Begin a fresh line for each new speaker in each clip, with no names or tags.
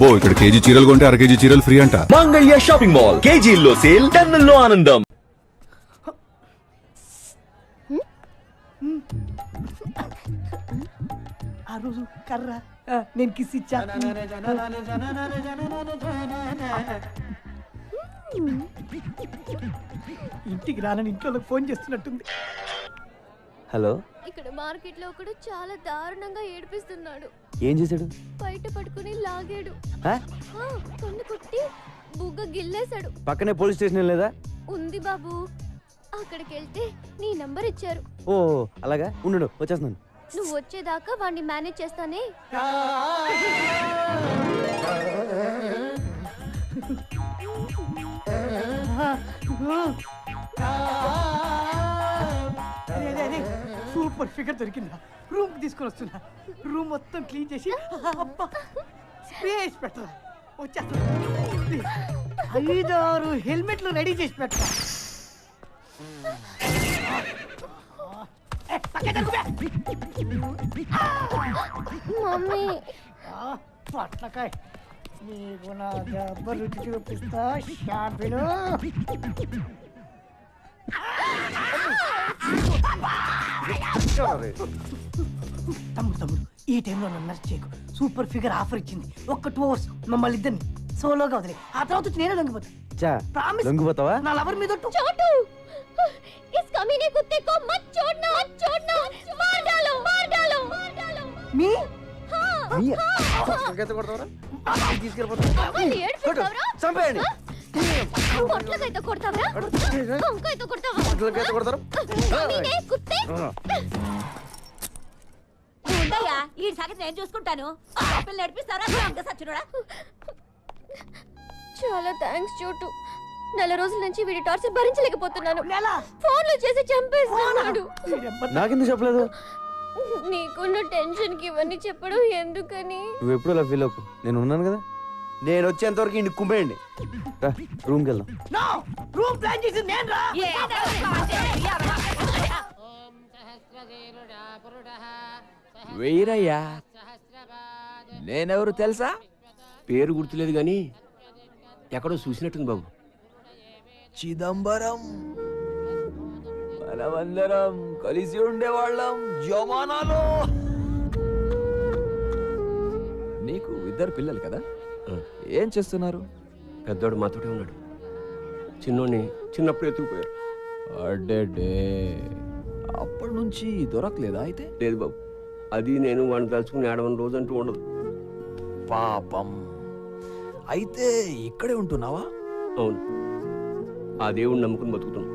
అబ్బో ఇక్కడ కేజీ చీరలు కొంటే అర కేజీ చీరలు ఫ్రీ అంట.
మంగళ్య షాపింగ్ మాల్, కేజీల్లో సేల్, టన్నుల్లో ఆనందం.
ఆ రోజు కర్ర నేను కిస్ ఇచ్చా. ఇంటికి రానని ఇంట్లో ఫోన్ చేస్తున్నట్టుంది.
హలో,
ఇక్కడ మార్కెట్ లో ఒకడు చాలా దారుణంగా ఏడిపిస్తున్నాడు.
ఏం చేశాడు?
బయట పట్టుకుని లాగాడు,
ఆ?
కన్ను కొట్టి బుగ్గ గిల్లేశాడు.
పక్కనే పోలీస్ స్టేషన్ లేదా?
ఉంది బాబు, అక్కడికి వెళ్తే నీ నంబర్ ఇచ్చారు.
ఓ అలాగా, ఉండు వచ్చేస్తున్నాను.
నువ్వు వచ్చేదాకా వాడిని మేనేజ్ చేస్తానే.
సూపర్ ఫిగర్ దొరికిందా? రూమ్ తీసుకొని వస్తున్నా. రూమ్ మొత్తం క్లీన్ చేసి స్పేస్ పెట్టరా. వచ్చేస్తా. 5-6 హెల్మెట్లు రెడీ చేసి పెట్టరా.
మమ్మీ
పట్లకాయ నీకు నా దెబ్బ రుచి చూపిస్తా. షాంపిలు తమ్ముడు ఈ టైంలో నన్ను నర్స్ చేయకు. సూపర్ ఫిగర్ ఆఫర్ ఇచ్చింది. ఒక్క 2 hours మమ్మల్ని ఇద్దరిని సోలోగా వదిలే. ఆ తర్వాత వచ్చి నేనే
లొంగిపోతావా?
నా లవర్ మీద
छोटू, इस कमीने कुत्ते को मत छोड़ना, मत छोड़ना, मार डालो, मार डालो, मार डालो.
మీ
మళ్ళీ ఏడ్పిస్తావురా?
చంపేయండి.
పొట్లకైతే కొడతావరా? కొంకైతే కొడతావా? కమీనే కుత్తే.
ఉండయ్యా, ఈ సంగతి నేను చూసుకుంటాను. పిల్లలు నడిపిస్తారా? సచ్చినోడా.
చాలా థ్యాంక్స్ చోటు. 4 రోజుల నుంచి వీడి టార్చర్ భరించలేకపోతున్నాను.
నెల
ఫోన్లు చేసి చంపేస్తున్నాడు.
నాకెందుకు చెప్పలేదు?
నీకున్న టెన్షన్ కి ఇవన్నీ చెప్పడం ఎందుకని?
నువ్వు ఎప్పుడు అలా ఫీల్ అవ్వకు, నేను ఉన్నాను కదా. నేను వచ్చేంత వరకు ఇంటికి కుమ్మేయండి. రూమ్కి వెళ్దాం.
రూమ్ ప్లాన్ చేసి నేను రా.
వెయ్యరయ్యా, నేనెవరు తెలుసా? పేరు గుర్తులేదు గాని ఎక్కడో చూసినట్టుంది బాబు. చిదంబరం. మనమందరం కలిసి ఉండేవాళ్ళం జమానాలో. నీకు 2 పిల్లలు కదా, ఏం చేస్తున్నారు?
పెద్దోడు మాతోటే ఉన్నాడు, చిన్నోడిని చిన్నప్పుడు ఎత్తుకుపోయారు.
అడ్డే, అప్పటి నుంచి దొరకలేదా అయితే?
లేదు బాబు, అది నేను వాడిని తలుచుకుని ఏడవని రోజు అంటూ ఉండదు.
పాపం. అయితే ఇక్కడే ఉంటున్నావా?
అవును, ఆ దేవుడిని నమ్ముకుని బతుకుతున్నాం.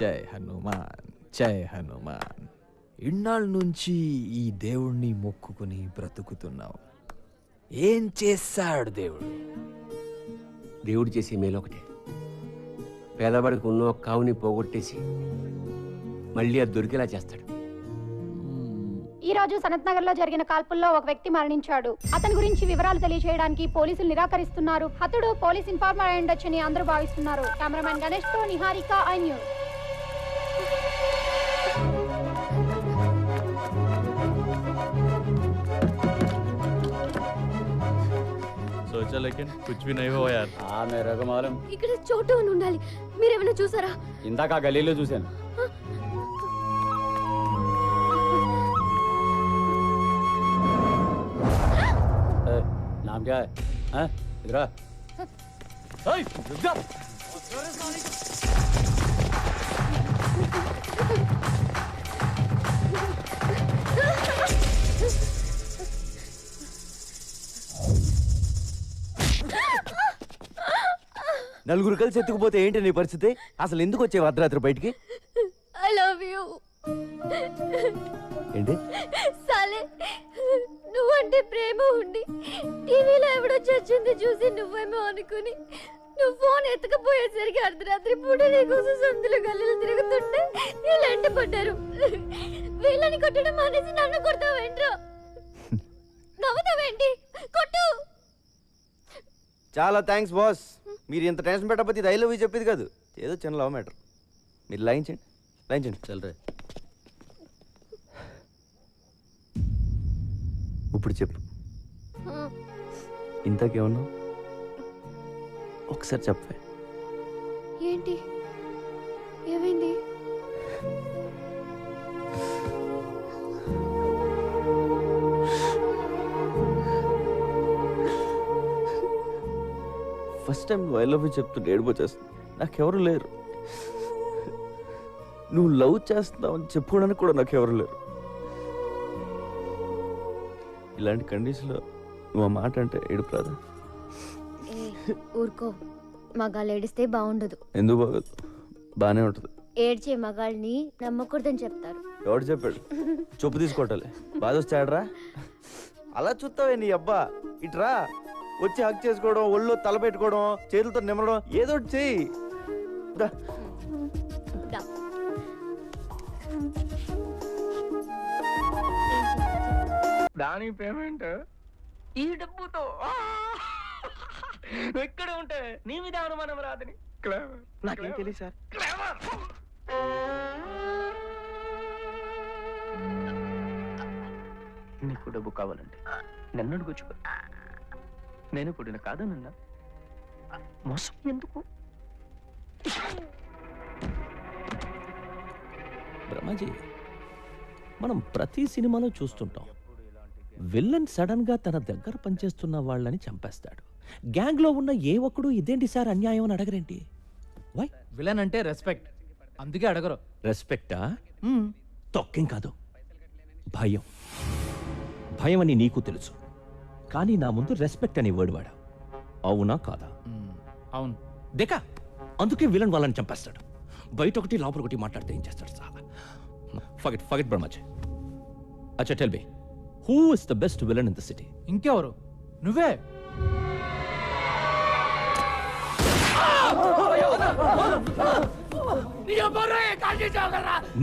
జై హనుమాన్, జై హనుమాన్. ఇన్నాళ్ళ నుంచి ఈ దేవుణ్ణి మొక్కుకుని బ్రతుకుతున్నావు. ఏం చేశాడు దేవుడు?
దేవుడు చేసే మేలు ఒకటే, పేదవాడికి ఉన్న ఒక కావుని పోగొట్టేసి మళ్ళీ అది దొరికేలా చేస్తాడు.
ఈ రోజు సనత్ నగర్ లో జరిగిన కాల్పుల్లో ఒక వ్యక్తి మరణించాడు. అతని గురించి వివరాలు తెలియజేయడానికి పోలీసులు నిరాకరిస్తున్నారు. అతడు పోలీస్ ఇన్ఫార్మర్ అయి ఉండొచ్చని అందరూ భావిస్తున్నారు. కెమెరామెన్ గణేష్ తో నిహారిక, ఐ న్యూస్.
सोचा लेकिन कुछ भी नहीं हुआ यार.
हाँ मेरे को मालूम.
ఇక్కడ చోటు అని ఉండాలి. మీరేమైనా చూసారా?
ఇందాక గలీలో చూశాను. नाम क्या है? इधर आ. रुक जा.
నలుగురు కలిసి ఎత్తుకుపోతే ఏంటి నీ పరిస్థితి? అసలు ఎందుకు వచ్చేవి అర్ధరాత్రి బయటికి?
I love you.
ఏంటి
సాలే, నువ్వంటే ప్రేమ ఉండి టీవీలో ఎవడో చచ్చింది చూసి నువ్వేమో అనుకుని నువ్వు ఫోన్ ఎత్తుకపోయేసరికి అర్ధరాత్రి పూట నీకోసం సందులు గల్లీలు తిరుగుతుంటే వీళ్ళంట పడ్డారు. వీళ్ళని కొట్టడం మానేసి నన్ను కొడతావేంట్రా? నవ్వుతావేంటి? కొట్టు.
చాలా థ్యాంక్స్ బాస్. మీరు ఇంత టెన్షన్ పెట్టకపోతే ఇది ఐ లవ్ యూ చెప్పేది కాదు, ఏదో చిన్న లవ్ మ్యాటర్. మీరు లాయించండి చల్లరే. ఇప్పుడు చెప్పు. ఇంతకేమన్నా ఒకసారి చెప్పే.
ఏంటి ఏమైంది?
ఫస్ట్ టైం నువ్వు ఐ లవ్ యూ చెప్తుంటే ఏడిపోచేస్తుంది. నాకెవరు లేరు. నువ్వు లవ్ చేస్తున్నావు అని చెప్పుకోవడానికి కూడా నాకెవరు లేరు. ఇలాంటి కండిషన్లో నువ్వు ఆ మాట అంటే ఏడుపు రాదా?
ఊరుకో, మగాళ్ళు ఏడిస్తే బాగుండదు.
ఎందుకు బాగోదు? బాగానే ఉంటుంది.
ఏడ్చే మగాళ్ళని నమ్మకూడదని చెప్తారు.
ఎవడు చెప్పాడు? చెప్పు తీసుకోవటాలి. బాధ వచ్చాడరా? అలా చూస్తావే నీ అబ్బా. ఇట్రా వచ్చి హక్ చేసుకోవడం, ఒళ్ళు తల పెట్టుకోవడం, చేతులతో నిమ్మడం, ఏదో ఒకటి చెయ్యి. దా.
దా.
దాని పేమెంట్ ఈ డబ్బుతో ఎక్కడ ఉంటే నీ మీద అనుమానం రాదని. నాకేం తెలియదు సార్. నీకు డబ్బు కావాలంటే నన్ను అడుగుచ్చుకో. నేను పుట్టిన కాదనన్నా మోసం ఎందుకు?
బ్రహ్మాజీ, మనం ప్రతి సినిమాలో చూస్తుంటాం, విల్లన్ సడన్ గా తన దగ్గర పనిచేస్తున్న వాళ్ళని చంపేస్తాడు. గ్యాంగ్ లో ఉన్న ఏ ఒక్కడు ఇదేంటి సార్ అన్యాయం అని అడగరేంటి? వై?
విలన్ అంటే రెస్పెక్ట్, అందుకే అడగరు.
రెస్పెక్టా? తొక్కేం కాదు, భయం. భయం అని నీకు తెలుసు, కానీ నా ముందు రెస్పెక్ట్ అని వర్డ్ వాడా. అవునా కాదా?
అవును.
దేకా, అందుకే విలన్ వాళ్ళని చంపేస్తాడు. బయట ఒకటి లోపల ఒకటి మాట్లాడితే ఏం చేస్తాడు చాలా. ఫగెట్ బ్రహ్మాజీ. అచ్చా tell me, who is the best villain in the city?
ఇంకెవరు? నువ్వే.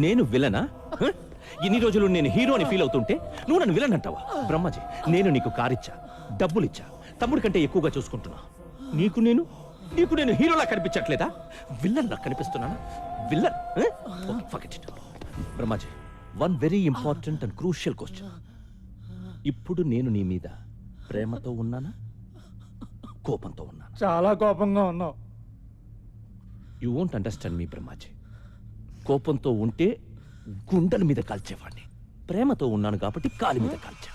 నేను విలనా? ఇన్ని రోజులు నేను హీరో అని ఫీల్ అవుతుంటే నువ్వు నన్ను విలన్ అంటావా? బ్రహ్మాజీ, నేను నీకు కారిచ్చా, డబ్బులిచ్చా, తమ్ముడి కంటే ఎక్కువగా చూసుకుంటున్నా. నీకు నేను హీరోలా కనిపించట్లేదా? విల్లన్ లా కనిపిస్తున్నానా? Villain? Forget it. Brahmaji, one very important and crucial question. ఇప్పుడు నేను నీ మీద ప్రేమతో ఉన్నానా, కోపంతో ఉన్నానా?
చాలా కోపంగా ఉన్నావు.
యూ వోంట్ అండర్స్టాండ్ మీ బ్రహ్మాజీ. కోపంతో ఉంటే గుండెల మీద కాల్చేవాడిని, ప్రేమతో ఉన్నాను కాబట్టి కాలి మీద కాల్చా.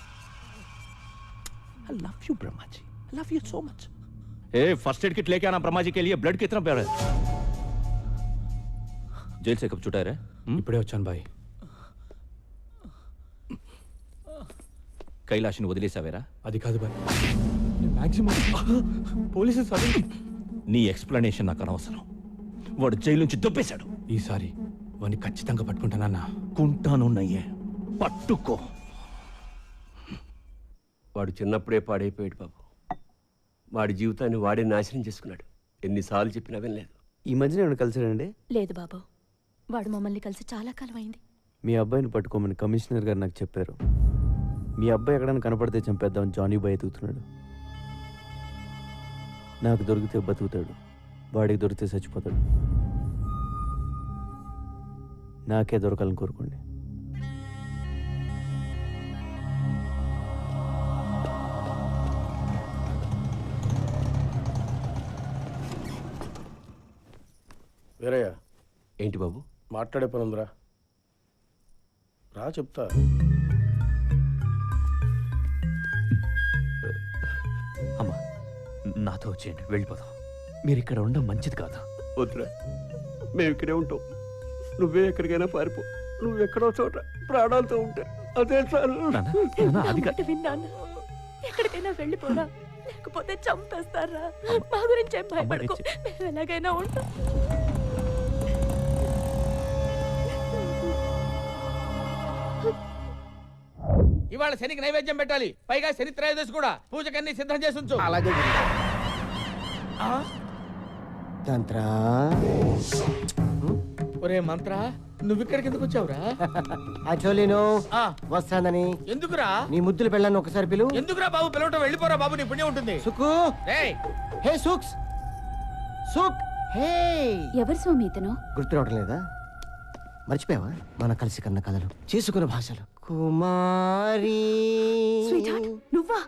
I love you Brahmaji, I love you so much. ఏ फर्स्ट एड किट लेके आना ब्रह्मा जी के लिए. ब्लड कितना प्यारा है. जेल से कब छुटा है?
ఇప్పుడే వచ్చాను బాయ్.
కైలాష్ని వదిలేసావేరా?
అది కాదు బాయ్, మాక్సిమం పోలీసు సడన్.
నీ ఎక్స్ప్లెనేషన్ నాకు అనవసరం. వాడు జైలు నుంచి దొబ్బేశాడు.
ఈసారి వాడిని ఖచ్చితంగా పట్టుకుంటానన్నా.
కుంటాను నయ్యే, పట్టుకో.
వాడు చిన్నప్పుడే పాడైపోయాడు బాబు. వాడి జీవితాన్ని వాడే నాశనం చేసుకున్నాడు. ఎన్నిసార్లు చెప్పినా వినలేదు.
ఈ మధ్యన ఏమైనా కలిసాడండి?
లేదు బాబు, వాడు మమ్మల్ని కలిసి చాలా కాలం అయింది.
మీ అబ్బాయిని పట్టుకోమని కమిషనర్ గారు నాకు చెప్పారు. మీ అబ్బాయి ఎక్కడైనా కనపడితే చంపేద్దామని జానీ బాయ్ ఎదుగుతున్నాడు. నాకు దొరికితే బతుకుతాడు, వాడికి దొరికితే చచ్చిపోతాడు. నాకే దొరకాలని కోరుకోండి.
వేరయ్యా,
ఏంటి బాబు?
మాట్లాడే పని ఉందిరా, రా చెప్తా.
అమ్మా, నాతో వచ్చేయండి, వెళ్ళిపోదాం. మీరు ఇక్కడ ఉండడం మంచిది కాదు.
వద్దురా, మేము ఇక్కడే ఉంటాం. నువ్వే ఎక్కడికైనా పారిపో. నువ్వు ఎక్కడో చోట ప్రాణాలతో ఉంటే అదే చాలు.
విన్నాను, ఎక్కడికైనా వెళ్ళిపోరా, లేకపోతే చంపేస్తారా. మా గురించి ఏం భయపడకు, మేము ఎలాగైనా ఉంటాం.
ఇవాళ శనికి నైవేద్యం పెట్టాలి, పైగా శని త్రయోదశి కూడా. పూజకన్నీ సిద్ధం చేసి ఉంచు.
అలాగే తంత్రా.
ఒరే మంత్ర, నువ్వు ఇక్కడికి ఎందుకు వచ్చావురా?
అచోలిను వస్తానని.
ఎందుకురా?
నీ ముద్దులు పెళ్ళాను ఒకసారి పిలు.
ఎందుకురా బాబు పిలవటం? వెళ్ళిపోరా బాబు, నీ పుణ్యం ఉంటుంది.
సుకు, హే సుక్స్, సుక్, హే.
ఎవరు స్వామి ఇతను?
గుర్తు రావడం లేదా? మర్చిపోయావా? మన కలిసి కన్న కథలు, చేసుకున్న భాషలు. కుమారి,
నువ్వా?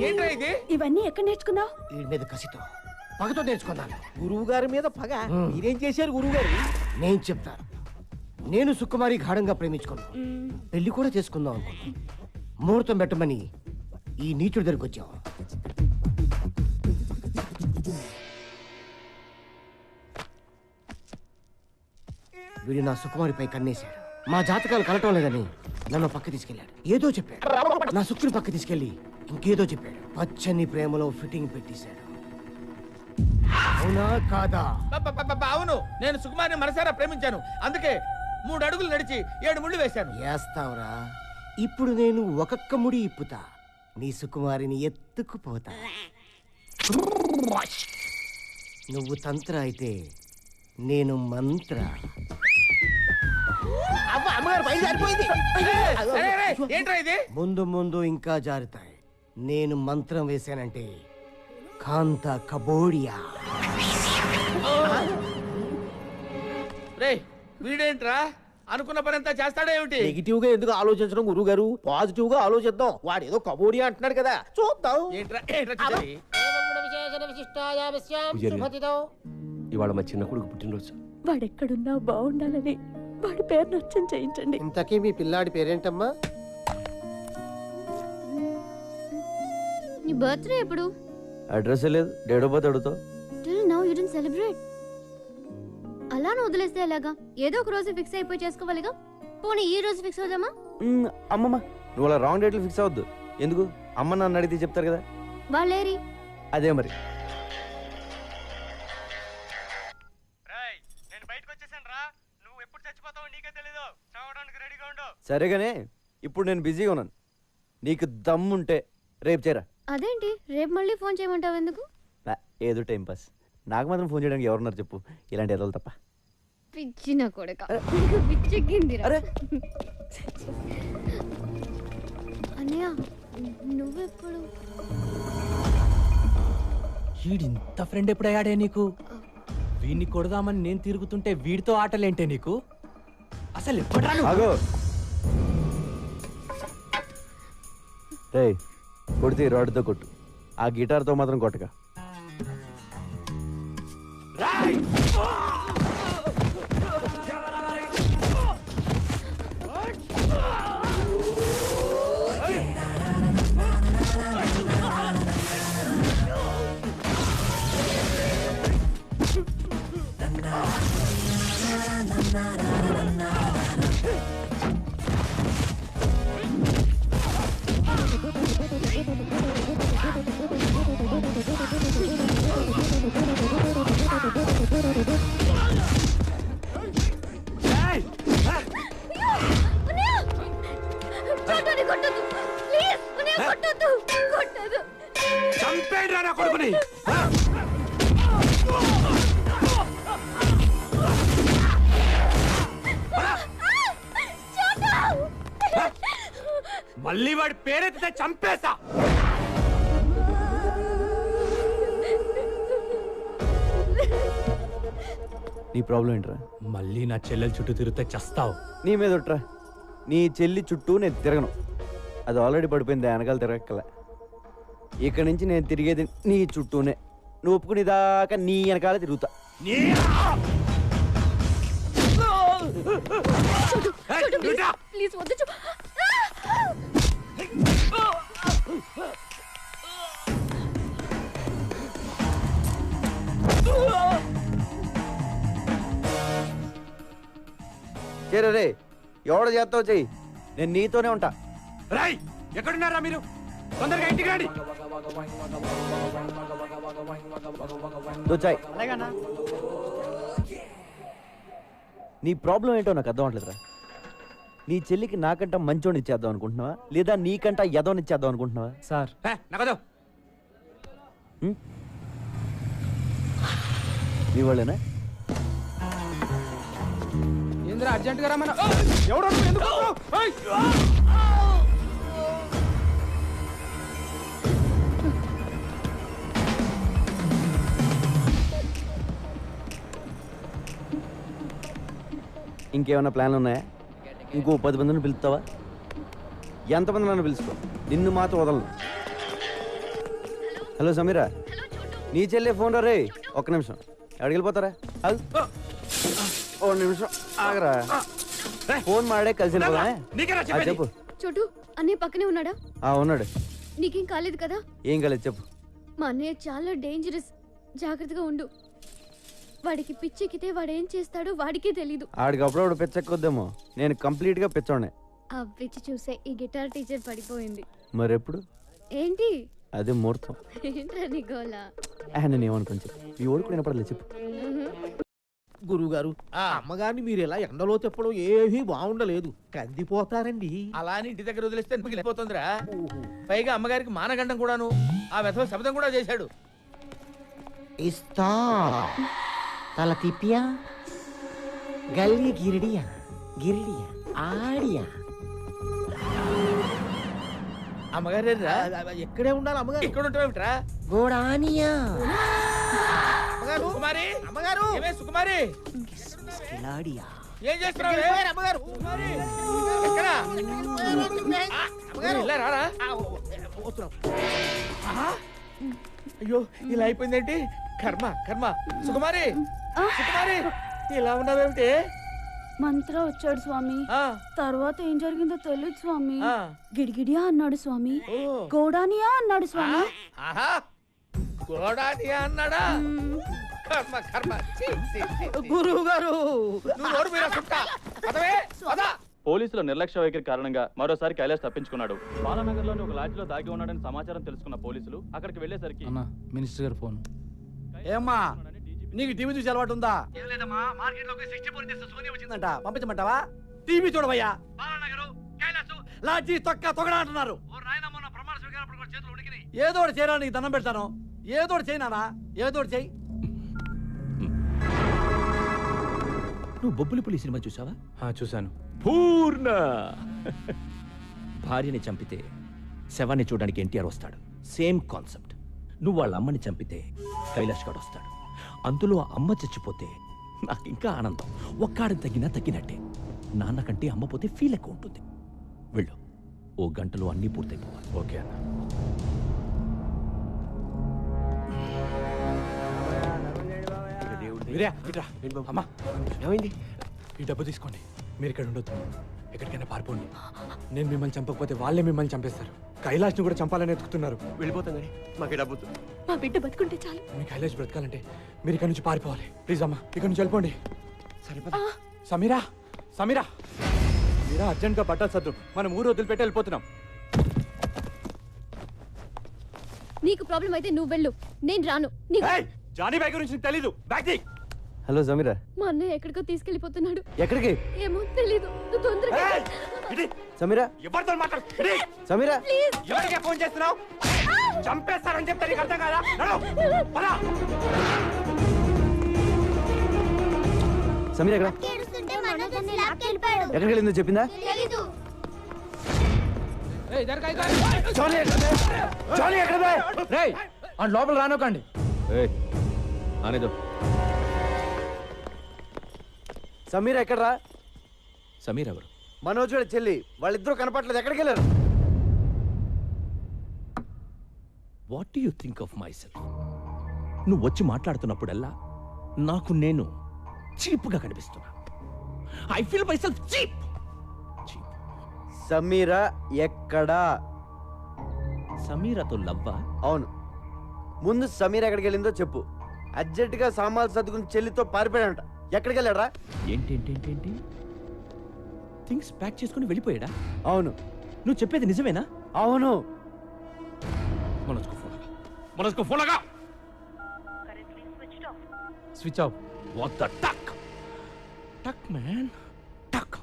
ఏంట్రా ఇది?
ఇవన్నీ ఎక్కడ నేర్చుకున్నావు?
వీడి మీద కసితో పగతో నేర్చుకున్నాను.
గురువు గారి మీద పగ. మీరేం చేశారు గురువు గారు?
నేను చెప్తాను. నేను సుకుమారి గాఢంగా ప్రేమించుకున్నాను. పెళ్లి కూడా చేసుకుందాం అనుకున్నాను. ముహూర్తం పెట్టమని ఈ నీచుడి దగ్గరికి వచ్చాం. వీడు నా సుకుమారిపై కన్నేశాడు. మా జాతకాలు కలటం లేదని నన్ను పక్క తీసుకెళ్ళాడు. ఏదో చెప్పాడు. నా సుక్కుని పక్క తీసుకెళ్లి ఇంకేదో చెప్పాడు. పచ్చని ప్రేమలో ఫిట్టింగ్ పెట్టేశాడు. అవునా కాదా?
అవును, నేను సుకుమారిని మనసారా ప్రేమించాను. అందుకే 3 అడుగులు నడిచి 7 ముళ్ళు వేశాను.
వేస్తావురా. ఇప్పుడు నేను ఒక్కొక్క ముడి ఇప్పుతా. నీ సుకుమారిని ఎత్తుకుపోతా. నువ్వు తంత్ర అయితే నేను మంత్ర.
ఏంట్రా ఇది?
ముందు ముందు ఇంకా జారుతాయి. నేను మంత్రం వేశానంటే కాంత కబోడియా.
రేయ్, వీడేంట్రా అనుకున్న పని అంతా చేస్తాడా ఏమిటి?
నెగిటివ్ గా ఎందుకు ఆలోచించడం గురువు గారు? పాజిటివ్ గా ఆలోచిద్దాం. వాడు ఏదో కబోడియా అంటున్నాడు కదా, చూద్దాం.
ఏంట్రా చేసేది?
ఇవాళ మా చిన్న కొడుకు పుట్టినరోజు.
వాడెక్కడున్నా బాగుండాలని వాడి పేరు నచ్చని చేయించండి.
ఇంతకీ మీ పిల్లాడి పేరేంటమ్మా?
నీ బర్త్డే ఎప్పుడు?
అడ్రస్ లేదు, డేట్ ఆఫ్ బర్త్ అడుగుతావు.
Till now you didn't celebrate. అలానే వదిలేస్తే ఎలాగా? ఏదో ఒక రోజు ఫిక్స్ అయిపోయి చేసుకోవాలిగా. పోనీ ఈ రోజు ఫిక్స్ అవుదామా?
అమ్మమ్మ, నువ్వు అలా రాంగ్ డేట్లు ఫిక్స్ అవద్దు. ఎందుకు? అమ్మ నన్ను అడిగితే చెప్తారు కదా.
వాళ్ళేరి
అదే మరి. సరేగానే, ఇప్పుడు నేను బిజీగా ఉన్నాను. నీకు దమ్ముంటే రేపు చేరా.
అదేంటి రేపు మళ్ళీ ఫోన్ చేయమంటావు ఎందుకు?
ఏదో టైం పాస్. నాకు మాత్రం ఫోన్ చేయడానికి ఎవరున్నారు చెప్పు, ఇలాంటి ఎదలు తప్ప.
పిచ్చిన కొడక, పిచ్చెక్కిందిరా. అన్నయ్య, నువ్వెప్పుడు?
వీడింత ఫ్రెండ్ ఎప్పుడయ్యాడే నీకు? వీడిని కొడదామని నేను తిరుగుతుంటే వీడితో ఆటలేంటే నీకు? అసలు
ఆగో రే, కొడితే రాడ్తో కొట్టు, ఆ గిటార్తో మాత్రం కొట్టగా.
చంపేడ్రా నా కొడుకుని. మళ్ళీ వాడి పేరెత్తితే చంపేస్తా.
నీ ప్రాబ్లం ఏంట్రా?
మళ్ళీ నా చెల్లెల చుట్టూ తిరిగితే చస్తావు.
నీ మీద ఒట్రా. నీ చెల్లి చుట్టూ నేను తిరగను. అది ఆల్రెడీ పడిపోయింది, వెనకాల తిరగక్కల. ఇక్కడి నుంచి నేను తిరిగేది నీ చుట్టూనే. నువ్వు ఒప్పుకునే దాకా నీ వెనకాల తిరుగుతా.
ప్లీజ్ వద్దు.
చేరే రే, ఎవడ చేస్తావు చెయ్యి, నేను నీతోనే ఉంటా.
రాయ్, ఎక్కడున్నారా మీరు? తొందరగా ఇంటికి రండి.
దొచ్చాయి. నీ ప్రాబ్లం ఏంటో నాకు అర్థం అవట్లేదురా. నీ చెల్లికి నాకంట మంచోని ఇచ్చేద్దాం అనుకుంటున్నావా, లేదా నీకంట ఎదోని ఇచ్చేద్దాం అనుకుంటున్నావా?
సార్
నగదు
నీ వాళ్ళేనా?
ఏంద్రా అర్జెంట్ గా రమ్మన్నా? ఎవడో ఎందుకు?
ఇంకేమైనా ప్లాన్లు ఉన్నాయా? ఇంకో 10 మందిని పిలుస్తావా? ఎంతమంది నన్ను పిలుచుకో, నిన్ను మాత్రం వదలను. హలో సమీరా, నీ చెల్లె ఫోన్ రే. ఒక్క నిమిషం, ఎక్కడికి వెళ్ళిపోతారా? ఓ నిమిషం ఆగరా, ఫోన్ మాడే కలిసి చెప్పు.
చోటు అన్నయ్య పక్కనే ఉన్నాడా?
ఉన్నాడు.
నీకేం కాలేదు కదా?
ఏం కాలేదు చెప్పు.
మా అన్నయ్య చాలా డేంజరస్, జాగ్రత్తగా ఉండు. వాడికి పిచ్చెక్కితే వాడేం చేస్తాడో వాడికే తెలీదు.
ఆడికి అప్పుడప్పుడు పిచ్చెక్కొద్దేమో, నేను కంప్లీట్ గా పిచ్చోనే.
ఆ పిచ్చి చూసే ఈ గిటార్ టీచర్ పడిపోయింది.
మరెప్పుడు?
ఏంటి
అదే ముహూర్తం.
ఏంట్రా నీ గోల?
నేను ఏమనుకోని చెప్పు, ఈ ఓడి కూడా వినపడలేదు చెప్పు.
గురువుగారు, అమ్మగారిని మీరు ఇలా ఎండలో చెప్పడం ఏమీ బాగుండలేదు, కందిపోతారండి.
అలా అని ఇంటి దగ్గర వదిలేస్తే మిగిలిపోతుందిరా. పైగా అమ్మగారికి మానగండం కూడాను, ఆ వ్యధ శబ్దం కూడా చేశాడు.
ఇస్తా తల తిప్పియా గల్లి గిరిడియా గిరిడియా ఆడియా.
అమ్మగారు
ఎక్కడే ఉండాలి అమ్మగారు?
ఇక్కడ ఉంటావేమిట్రా?
గోడానియా
సుకుమారి, అమ్మగారు ఏమే సుకుమారి,
కిలాడియా.
ఏం చేస్తున్నావు?
అమ్మగారు
ఎక్కడ? ఇలా రారా. అయ్యో ఇలా అయిపోయిందేంటి? కర్మ కర్మ. సుకుమారి, సుకుమారి ఇలా ఉన్నావేమిటి?
మంత్ర వచ్చాడు స్వామి. తర్వాత ఏం జరిగిందో తెలియదు స్వామి. గిడిగిడియా అన్నాడు స్వామి, గోడానియా అన్నాడు స్వామి.
గోడానియా అన్నాడా? కర్మ కర్మ.
గురువు గారు,
పోలీసుల నిర్లక్ష్య వైఖరి కారణంగా మరోసారి కైలాష్ తప్పించుకున్నాడు. బాలానగర్లోని ఒక లాడ్జిలో దాగి ఉన్నాడని సమాచారం తెలుసుకున్న పోలీసులు అక్కడికి వెళ్లేసరికి
మినిస్టర్ గారు ఫోన్.
ఏమ్మా నీకు టీవీ చూసి అలవాటు ఉందా? వచ్చిందంట, పంపించమంటావా? టీవీ చూడవయ్యా. లాడ్జీ తొక్క తొగడా అంటున్నారు. ఏదో ఒకటి చేయరా, నీకు దండం పెడతాను. ఏదో ఒకటి చేయనా, ఏదో ఒకటి చేయి.
నువ్వు బొబ్బులిపులి సినిమా చూసావా?
చూశాను.
పూర్ణ భార్యని చంపితే శవాన్ని చూడడానికి ఎన్టీఆర్ వస్తాడు. Same concept. నువ్వు వాళ్ళ అమ్మని చంపితే కైలాష్ గాడు వస్తాడు. అందులో అమ్మ చచ్చిపోతే నాకు ఇంకా ఆనందం. ఒక్కాడని తగ్గినా తగ్గినట్టే. నాన్న కంటే అమ్మ పోతే ఫీల్ ఎక్కువ ఉంటుంది. వెళ్ళు, ఓ గంటలో అన్నీ పూర్తయిపోవాలి.
ఓకే అన్న. అమ్మా
ఏమైంది?
ఈ డబ్బు తీసుకోండి, మీరు ఇక్కడ ఉండొద్దు, ఎక్కడికైనా పారిపోండి. నేను మిమ్మల్ని చంపకపోతే వాళ్ళే మిమ్మల్ని చంపేస్తారు. కైలాష్ని కూడా చంపాలని ఎత్తుకుతున్నారు.
వెళ్ళిపోతాం కానీ మాకు డబ్బు.
మా బిడ్డ బతుకుంటే చాలు.
మీ కైలాష్ బ్రతకాలంటే మీరు ఇక్కడ నుంచి పారిపోవాలి. ప్లీజ్ అమ్మా, ఇక్కడ నుంచి వెళ్ళిపోండి. సమీరా, సమీరా, మీరా అర్జెంట్గా బట్టలు సర్దు, మనం ఊరు వదిలిపెట్టి వెళ్ళిపోతున్నాం.
నీకు ప్రాబ్లం అయితే నువ్వు వెళ్ళు, నేను రాను.
జానీ బాయ్ గురించి నీకు తెలీదు. బ్యాగ్ తీ.
హలో సమీరా.
మా అన్నయ్య ఎక్కడికో తీసుకెళ్లిపోతున్నాడు.
ఎక్కడికి?
ఏమో తెలీదు. నువ్వు తొందరగా
సమీరా.
ఎవరితో మాట్లాడు?
సమీరా,
ఎవరికే ఫోన్ చేస్తున్నావు? చంపేస్తారని చెప్తే నీకు అర్థం కాదా?
సమీరా ఎక్కడ? ఎక్కడికి వెళ్ళిందో చెప్పిందా?
లోపల రానోకండి.
సమీరా ఎక్కడరా?
సమీర్ ఎవరు?
మనోజ్ చెల్లి. వాళ్ళిద్దరూ కనపట్లేదు, ఎక్కడికి వెళ్ళారు?
What do you think of my self? నువ్వు వచ్చి మాట్లాడుతున్నప్పుడల్లా నాకు నేను చీప్గా కనిపిస్తున్నా. I feel my self cheap.
Sameera ఎక్కడా?
సమీరాతో లవ్వా?
అవును. ముందు సమీరా ఎక్కడికి వెళ్ళిందో చెప్పు. అర్జెంటుగా సామాన్లు సర్దుకుని చెల్లితో పారిపోయాడంట. ఎక్కడికి వెళ్ళాడా?
ఏంటి థింగ్స్ ప్యాక్ చేసుకుని వెళ్ళిపోయాడా?
అవును.
నువ్వు చెప్పేది నిజమేనా?
అవును.
మనస్కు ఫోన్ లగా.
Switch off.
వాట్ ద టక్ టక్ మ్యాన్ టక్.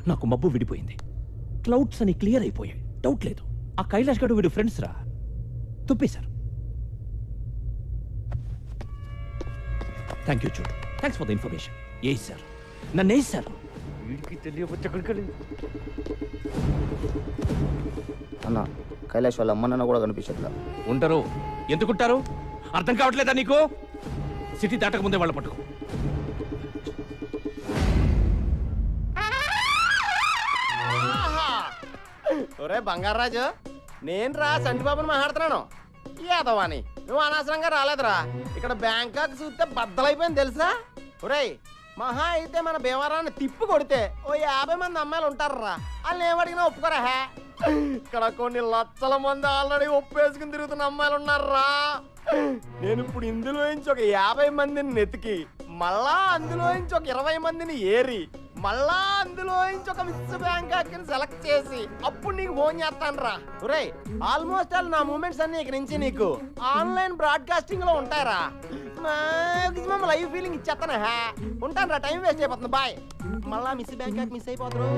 నాకు మబ్బు విడిపోయింది. క్లౌడ్స్ అని క్లియర్ అయిపోయాయి. డౌట్ లేదు. ఆ కైలాష్ గడు వీడు ఫ్రెండ్స్ రా, తుప్పేశారు. థ్యాంక్ యూ చూడు. Thanks for the information. A sir నన్ను ఏ సార్
వీడికి తెలియవచ్చు. ఎక్కడికి
అన్న కైలాష్ వాళ్ళ అమ్మ నాన్న కూడా కనిపించట్లా.
ఉంటారు. ఎందుకుంటారు? అర్థం కావట్లేదా నీకు? సిటీ దాటక ముందే వాళ్ళ పట్టుకో.
ఒరే బంగారాజు నేను రా సంటిబాబుని మాట్లాడుతున్నాను ఏదవాని నువ్వు అనవసరంగా రాలేదురా ఇక్కడ బ్యాంకాక్ చూస్తే బద్దలైపోయింది తెలుసా ఒరేయ్ మహా అయితే మన భీమవరాన్ని తిప్పి కొడితే ఓ 50 మంది అమ్మాయిలు ఉంటారా వాళ్ళని ఏమడిగినా ఒప్పుకోరా హే ఇక్కడ కొన్ని లక్షల మంది ఆల్రెడీ ఒప్పేసుకుని తిరుగుతున్న అమ్మాయిలు ఉన్నారా నేను ఇప్పుడు ఇందులో నుంచి ఒక 50 మందిని నెతికి మళ్ళా అందులో నుంచి ఒక 20 మందిని ఏరి మళ్ళా అందులో నుంచి ఒక మిస్ బ్యాంకాక్ సెలెక్ట్ చేసి అప్పుడు నీకు ఫోన్ చేస్తాను రా ఒరే ఆల్మోస్ట్ ఆల్ నా మూమెంట్స్ అన్ని ఇక నుంచి నీకు ఆన్లైన్ బ్రాడ్కాస్టింగ్ లో ఉంటారా మాక్సిమం లైవ్ ఫీలింగ్ ఇచ్చేస్తాను హే ఉంటాను రా టైం వేస్ట్ అయిపోతుంది బాయ్ మళ్ళా మిస్ బ్యాంకాక్ మిస్ అయిపోతారు